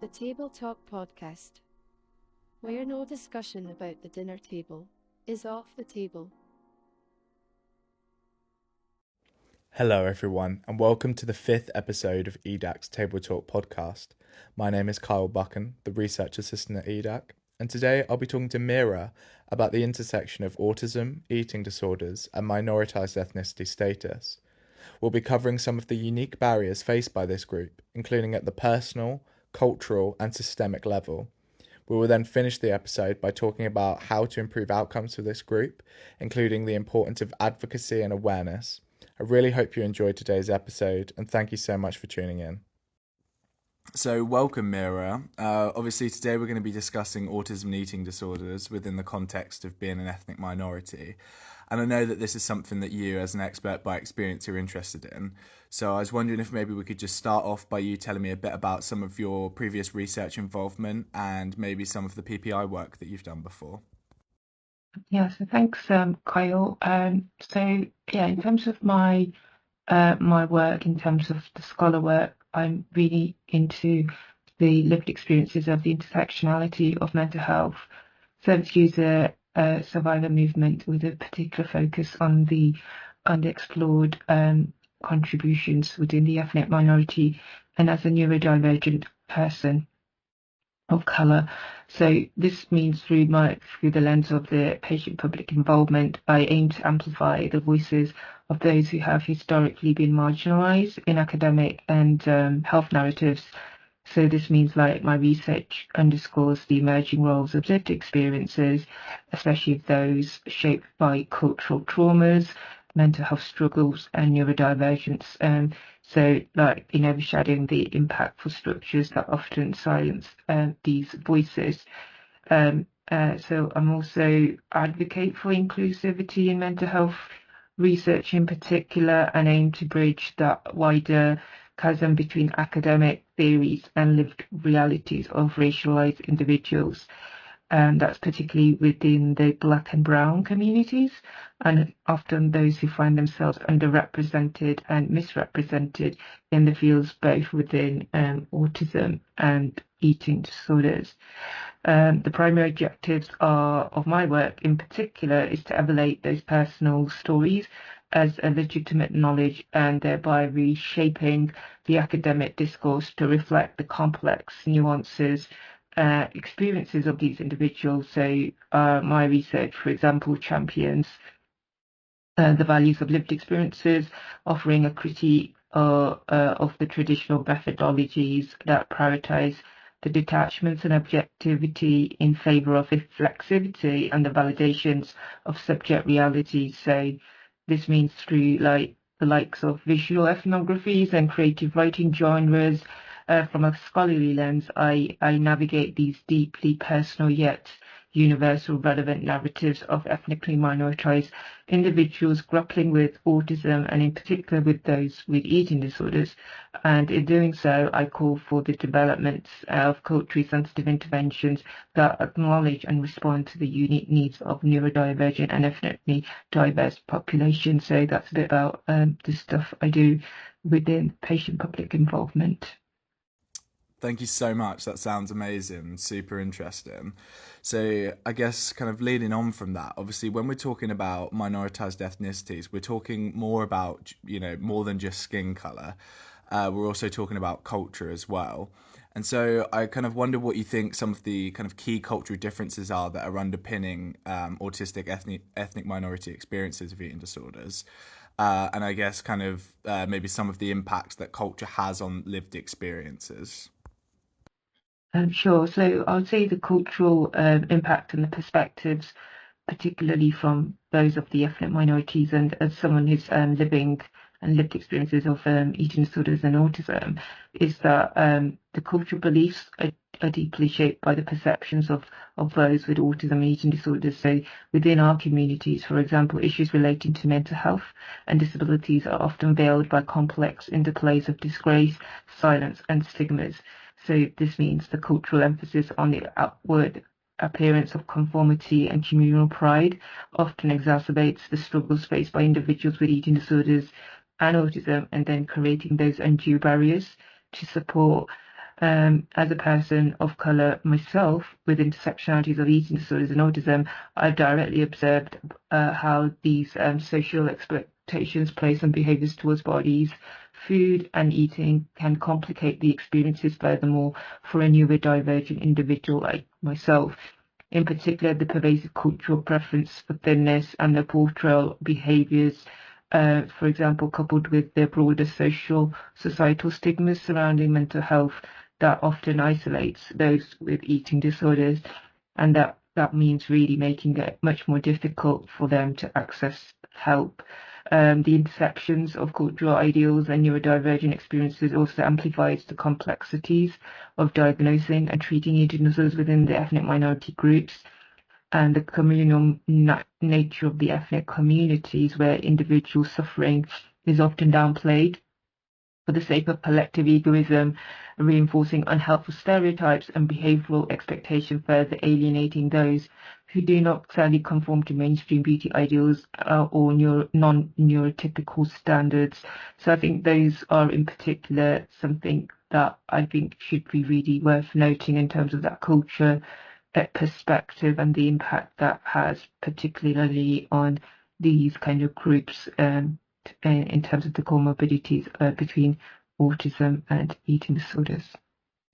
The Table Talk podcast, where no discussion about the dinner table is off the table. Hello everyone and welcome to the 5th episode of EDAC's Table Talk podcast. My name is Kyle Buchan, the research assistant at EDAC, and today I'll be talking to Meera about the intersection of autism, eating disorders and minoritized ethnicity status. We'll be covering some of the unique barriers faced by this group, including at the personal, cultural and systemic level. We will then finish the episode by talking about how to improve outcomes for this group, including the importance of advocacy and awareness. I really hope you enjoyed today's episode and thank you so much for tuning in. So welcome, Meera. Obviously today we're going to be discussing autism and eating disorders within the context of being an ethnic minority. And I know that this is something that you, as an expert by experience, are interested in. So I was wondering if maybe we could just start off by you telling me a bit about some of your previous research involvement and maybe some of the PPI work that you've done before. Yeah, so thanks, Kyle. In terms of my work, in terms of the scholar work, I'm really into the lived experiences of the intersectionality of mental health, service user, survivor movement, with a particular focus on the underexplored contributions within the ethnic minority, and as a neurodivergent person of colour. So this means through the lens of the patient public involvement, I aim to amplify the voices of those who have historically been marginalised in academic and health narratives. So this means like my research underscores the emerging roles of lived experiences, especially those shaped by cultural traumas, mental health struggles and neurodivergence. So like in overshadowing the impactful structures that often silence these voices. So I'm also advocate for inclusivity in mental health research in particular, and aim to bridge that wider chasm between academic theories and lived realities of racialized individuals. That's particularly within the Black and Brown communities, and often those who find themselves underrepresented and misrepresented in the fields both within autism and eating disorders. The primary objectives of my work in particular is to elevate those personal stories as a legitimate knowledge and thereby reshaping the academic discourse to reflect the complex nuances experiences of these individuals. So my research, for example, champions the values of lived experiences, offering a critique of the traditional methodologies that prioritize the detachments and objectivity in favor of reflexivity and the validations of subject reality. So this means through like the likes of visual ethnographies and creative writing genres. From a scholarly lens, I navigate these deeply personal yet universal relevant narratives of ethnically minoritized individuals grappling with autism, and in particular with those with eating disorders. And in doing so, I call for the development of culturally sensitive interventions that acknowledge and respond to the unique needs of neurodivergent and ethnically diverse populations. So that's a bit about the stuff I do within patient public involvement. Thank you so much. That sounds amazing. Super interesting. So I guess kind of leading on from that, obviously, when we're talking about minoritized ethnicities, we're talking more about, more than just skin color. We're also talking about culture as well. And so I kind of wonder what you think some of the kind of key cultural differences are that are underpinning autistic ethnic minority experiences of eating disorders. And I guess kind of maybe some of the impacts that culture has on lived experiences. Sure. So I would say the cultural impact and the perspectives, particularly from those of the ethnic minorities, and as someone who's living and lived experiences of eating disorders and autism, is that the cultural beliefs are deeply shaped by the perceptions of those with autism and eating disorders. So within our communities, for example, issues relating to mental health and disabilities are often veiled by complex interplays of disgrace, silence, and stigmas. So this means the cultural emphasis on the outward appearance of conformity and communal pride often exacerbates the struggles faced by individuals with eating disorders and autism, and then creating those undue barriers to support As a person of colour myself with intersectionalities of eating disorders and autism, I've directly observed how these social expectations place on behaviours towards bodies, food, and eating can complicate the experiences furthermore for a neurodivergent individual like myself. In particular, the pervasive cultural preference for thinness and the portrayal behaviours, for example, coupled with the broader societal stigmas surrounding mental health that often isolates those with eating disorders, and that means really making it much more difficult for them to access help. The intersections of cultural ideals and neurodivergent experiences also amplifies the complexities of diagnosing and treating eating disorders within the ethnic minority groups and the communal nature of the ethnic communities where individual suffering is often downplayed for the sake of collective egoism, reinforcing unhelpful stereotypes and behavioral expectation, further alienating those who do not sadly conform to mainstream beauty ideals or non-neurotypical standards. So I think those are in particular something that I think should be really worth noting in terms of that culture perspective and the impact that has particularly on these kind of groups in terms of the comorbidities between autism and eating disorders.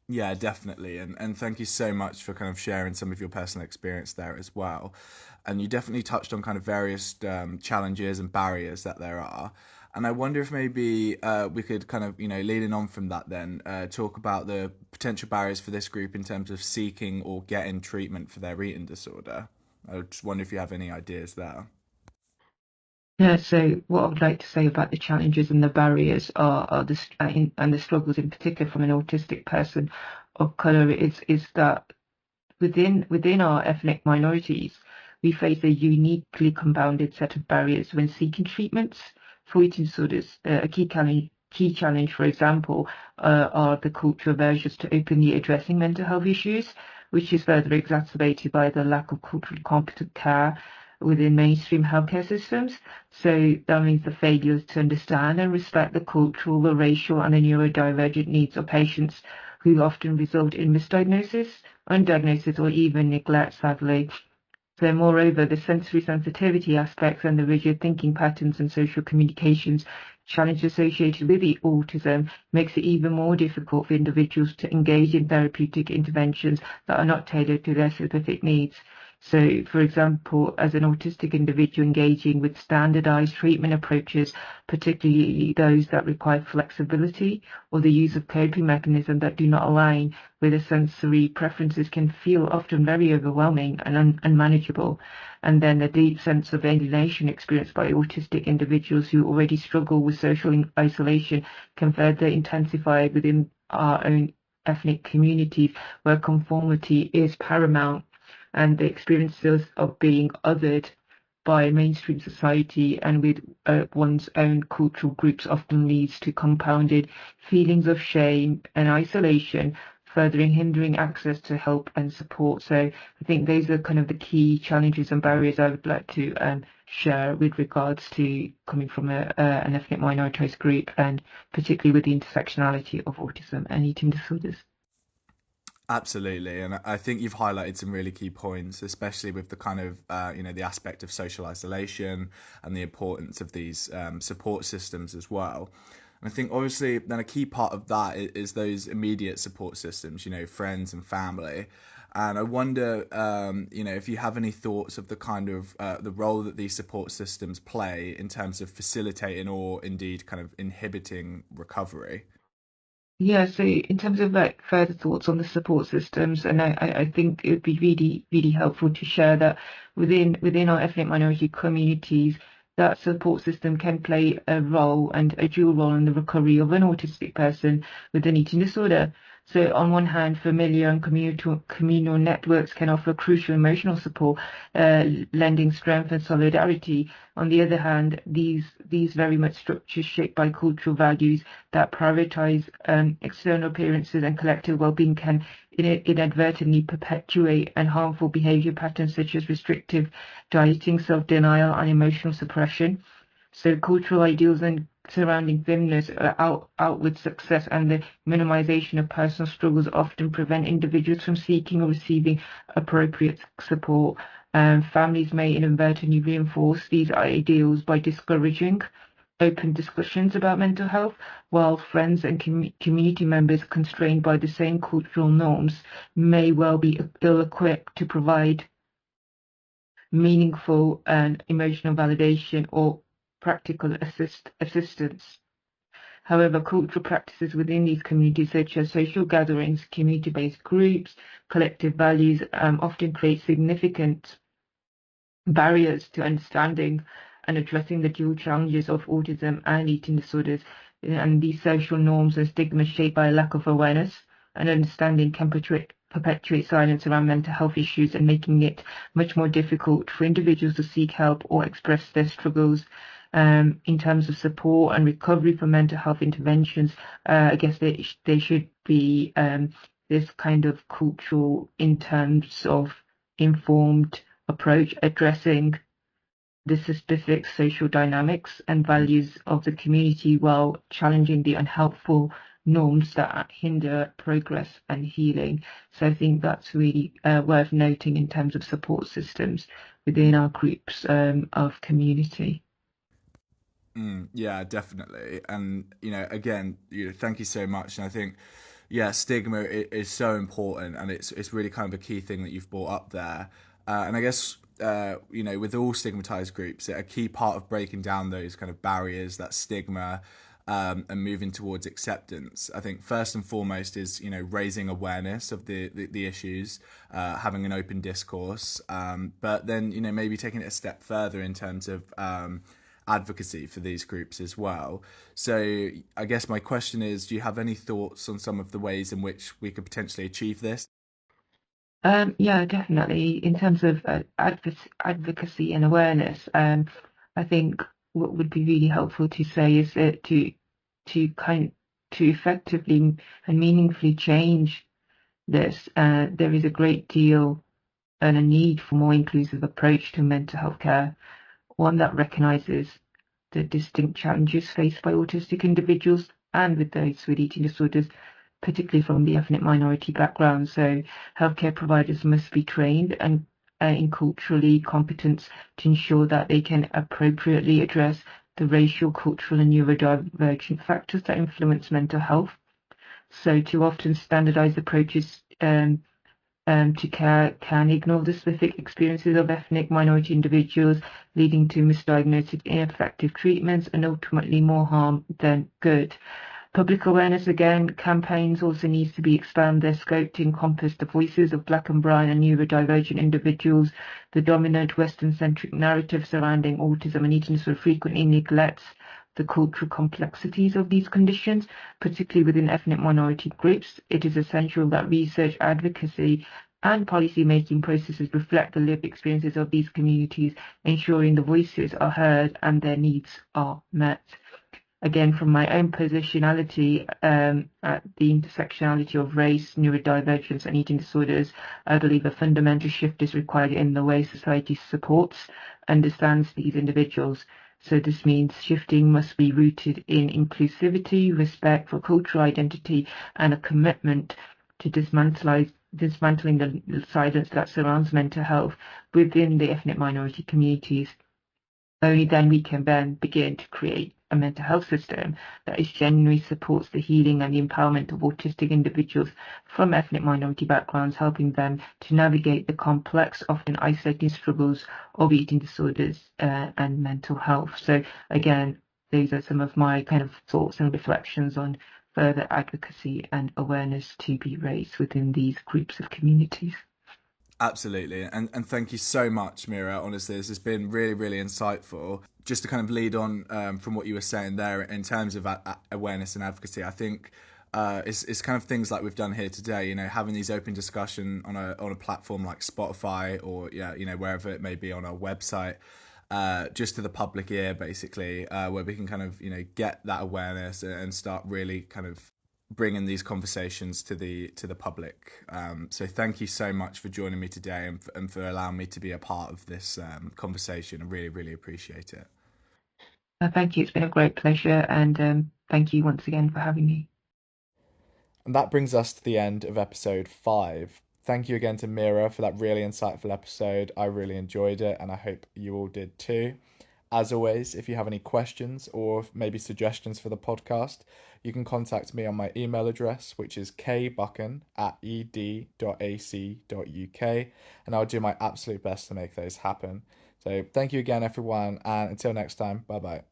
Yeah, definitely. And thank you so much for kind of sharing some of your personal experience there as well. And you definitely touched on kind of various challenges and barriers that there are. And I wonder if maybe we could kind of, leading on from that then, talk about the potential barriers for this group in terms of seeking or getting treatment for their eating disorder. I just wonder if you have any ideas there. Yeah, so what I would like to say about the challenges and the barriers and the struggles in particular from an autistic person of colour is that within our ethnic minorities, we face a uniquely compounded set of barriers when seeking treatments for eating disorders. A key challenge, for example, are the cultural aversions to openly addressing mental health issues, which is further exacerbated by the lack of culturally competent care within mainstream healthcare systems. So that means the failure to understand and respect the cultural, the racial, and the neurodivergent needs of patients who often result in misdiagnosis, undiagnosis, or even neglect, sadly. So, moreover, the sensory sensitivity aspects and the rigid thinking patterns and social communications challenge associated with the autism makes it even more difficult for individuals to engage in therapeutic interventions that are not tailored to their specific needs. So, for example, as an autistic individual engaging with standardized treatment approaches, particularly those that require flexibility or the use of coping mechanisms that do not align with the sensory preferences can feel often very overwhelming and unmanageable. And then a deep sense of alienation experienced by autistic individuals who already struggle with social isolation can further intensify within our own ethnic communities where conformity is paramount and the experiences of being othered by mainstream society and with one's own cultural groups often leads to compounded feelings of shame and isolation, furthering hindering access to help and support. So I think those are kind of the key challenges and barriers I would like to share with regards to coming from an ethnic minoritized group and particularly with the intersectionality of autism and eating disorders. Absolutely, and I think you've highlighted some really key points, especially with the kind of the aspect of social isolation and the importance of these support systems as well. And I think obviously then a key part of that is those immediate support systems, friends and family. And I wonder, if you have any thoughts of the kind of the role that these support systems play in terms of facilitating or indeed kind of inhibiting recovery. Yeah, so in terms of like further thoughts on the support systems, and I think it would be really, really helpful to share that within our ethnic minority communities, that support system can play a role and a dual role in the recovery of an autistic person with an eating disorder. So on one hand, familiar and communal networks can offer crucial emotional support, lending strength and solidarity. On the other hand, these very much structures shaped by cultural values that prioritize external appearances and collective well-being can inadvertently perpetuate and harmful behavior patterns such as restrictive dieting, self-denial, and emotional suppression. So cultural ideals and surrounding thinness, outward success, and the minimization of personal struggles often prevent individuals from seeking or receiving appropriate support. Families may inadvertently reinforce these ideals by discouraging open discussions about mental health, while friends and community members constrained by the same cultural norms may well be ill-equipped to provide meaningful and emotional validation or practical assistance. However, cultural practices within these communities, such as social gatherings, community-based groups, collective values, often create significant barriers to understanding and addressing the dual challenges of autism and eating disorders. And these social norms and stigmas shaped by a lack of awareness and understanding can perpetuate silence around mental health issues and making it much more difficult for individuals to seek help or express their struggles. In terms of support and recovery from mental health interventions, I guess they should be this kind of cultural in terms of informed approach addressing the specific social dynamics and values of the community while challenging the unhelpful norms that hinder progress and healing. So I think that's really worth noting in terms of support systems within our groups of community. Yeah, definitely. And, again, thank you so much. And I think, yeah, stigma is so important, and it's really kind of a key thing that you've brought up there. And I guess, with all stigmatized groups, a key part of breaking down those kind of barriers, that stigma, and moving towards acceptance, I think first and foremost is, raising awareness of the issues, having an open discourse, but then, maybe taking it a step further in terms of advocacy for these groups as well. So I guess my question is, do you have any thoughts on some of the ways in which we could potentially achieve this? Yeah, definitely. In terms of advocacy and awareness, I think what would be really helpful to say is that to kind to effectively and meaningfully change this, there is a great deal and a need for more inclusive approach to mental health care, one that recognizes the distinct challenges faced by autistic individuals and with those with eating disorders, particularly from the ethnic minority background. So healthcare providers must be trained and in culturally competence to ensure that they can appropriately address the racial, cultural, and neurodivergent factors that influence mental health. So too often standardized approaches to care can ignore the specific experiences of ethnic minority individuals, leading to misdiagnosis, ineffective treatments, and ultimately more harm than good. Public awareness, again, campaigns also needs to be expand their scope to encompass the voices of Black and brown and neurodivergent individuals. The dominant Western-centric narrative surrounding autism and eating disorder frequently neglects the cultural complexities of these conditions, particularly within ethnic minority groups. It is essential that research, advocacy, and policy-making processes reflect the lived experiences of these communities, ensuring the voices are heard and their needs are met. Again, from my own positionality at the intersectionality of race, neurodivergence, and eating disorders, I believe a fundamental shift is required in the way society supports, understands these individuals. So this means shifting must be rooted in inclusivity, respect for cultural identity, and a commitment to dismantling the silence that surrounds mental health within the ethnic minority communities. Only then we can then begin to create a mental health system that genuinely supports the healing and the empowerment of autistic individuals from ethnic minority backgrounds, helping them to navigate the complex, often isolating struggles of eating disorders and mental health. So again, these are some of my kind of thoughts and reflections on further advocacy and awareness to be raised within these groups of communities. Absolutely. And thank you so much, Meera. Honestly, this has been really, really insightful. Just to kind of lead on from what you were saying there in terms of awareness and advocacy, I think it's kind of things like we've done here today, having these open discussion on a platform like Spotify or, wherever it may be on our website, just to the public ear, basically, where we can kind of, get that awareness and start really kind of bringing these conversations to the public. So thank you so much for joining me today and for allowing me to be a part of this conversation. I really, really appreciate it. Thank you. It's been a great pleasure, and thank you once again for having me. And that brings us to the end of episode 5. Thank you again to Meera for that really insightful episode. I really enjoyed it, and I hope you all did too. As always, if you have any questions or maybe suggestions for the podcast, you can contact me on my email address, which is kbuchan@ed.ac.uk, and I'll do my absolute best to make those happen. So thank you again, everyone, and until next time, bye bye.